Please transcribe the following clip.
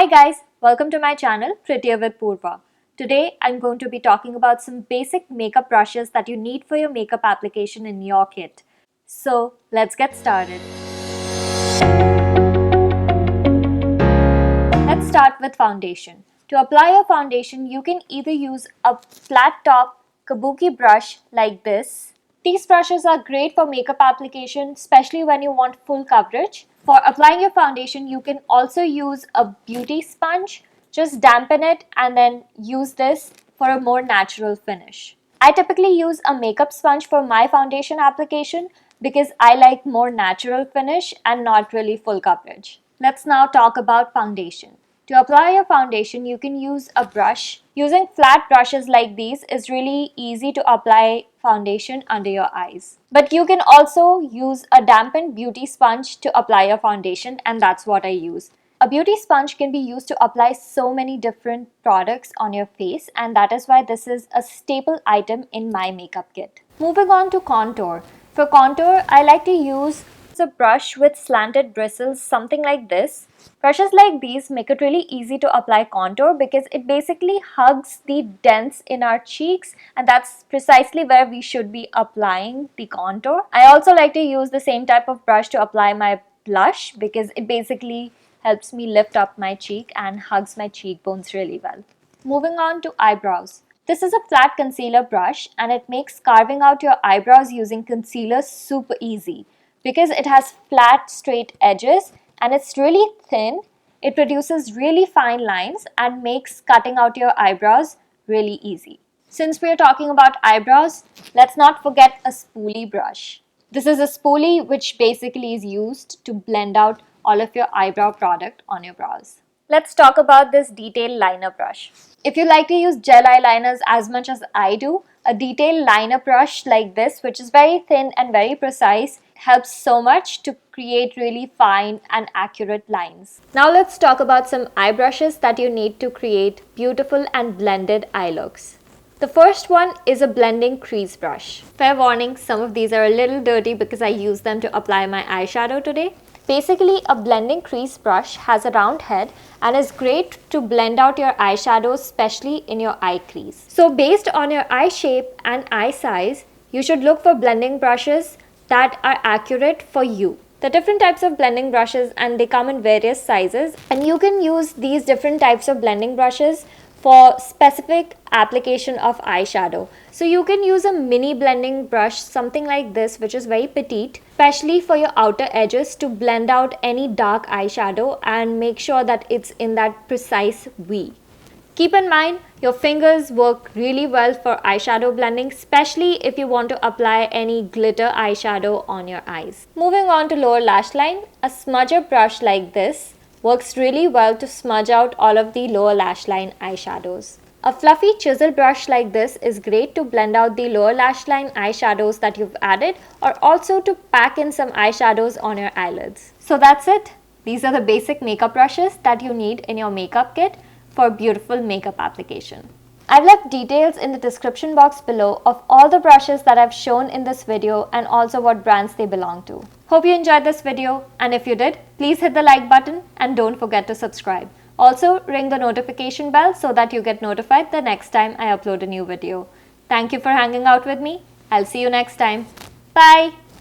Hi guys, welcome to my channel Prettier with Poorva. Today I'm going to be talking about some basic makeup brushes that you need for your makeup application in your kit. So let's get started. Let's start with foundation. To apply your foundation, you can either use a flat top kabuki brush like this. These brushes are great for makeup application, especially when you want full coverage. For applying your foundation, you can also use a beauty sponge. Just dampen it and then use this for a more natural finish. I typically use a makeup sponge for my foundation application because I like more natural finish and not really full coverage. Let's now talk about foundation. To apply your foundation, you can use a brush. Using flat brushes like these is really easy to apply foundation under your eyes. But you can also use a dampened beauty sponge to apply your foundation, and that's what I use. A beauty sponge can be used to apply so many different products on your face, and that is why this is a staple item in my makeup kit. Moving on to contour. For contour, I like to use a brush with slanted bristles, something like this. Brushes like these make it really easy to apply contour because it basically hugs the dents in our cheeks, and that's precisely where we should be applying the contour. I also like to use the same type of brush to apply my blush because it basically helps me lift up my cheek and hugs my cheekbones really well. Moving on to eyebrows. This is a flat concealer brush and it makes carving out your eyebrows using concealer super easy. Because it has flat, straight edges and it's really thin, it produces really fine lines and makes cutting out your eyebrows really easy. Since we are talking about eyebrows, let's not forget a spoolie brush. This is a spoolie which basically is used to blend out all of your eyebrow product on your brows. Let's talk about this detail liner brush. If you like to use gel eyeliners as much as I do, a detail liner brush like this, which is very thin and very precise, helps so much to create really fine and accurate lines. Now let's talk about some eye brushes that you need to create beautiful and blended eye looks. The first one is a blending crease brush. Fair warning, some of these are a little dirty because I use them to apply my eyeshadow today. Basically, a blending crease brush has a round head and is great to blend out your eyeshadows, especially in your eye crease. So based on your eye shape and eye size, you should look for blending brushes that are accurate for you. There are different types of blending brushes and they come in various sizes, and you can use these different types of blending brushes for specific application of eyeshadow. So you can use a mini blending brush, something like this, which is very petite, especially for your outer edges to blend out any dark eyeshadow and make sure that it's in that precise V. Keep in mind, your fingers work really well for eyeshadow blending, especially if you want to apply any glitter eyeshadow on your eyes. Moving on to lower lash line, a smudger brush like this works really well to smudge out all of the lower lash line eyeshadows. A fluffy chisel brush like this is great to blend out the lower lash line eyeshadows that you've added, or also to pack in some eyeshadows on your eyelids. So that's it. These are the basic makeup brushes that you need in your makeup kit for beautiful makeup application. I've left details in the description box below of all the brushes that I've shown in this video and also what brands they belong to. Hope you enjoyed this video, and if you did, please hit the like button and don't forget to subscribe. Also, ring the notification bell so that you get notified the next time I upload a new video. Thank you for hanging out with me. I'll see you next time. Bye!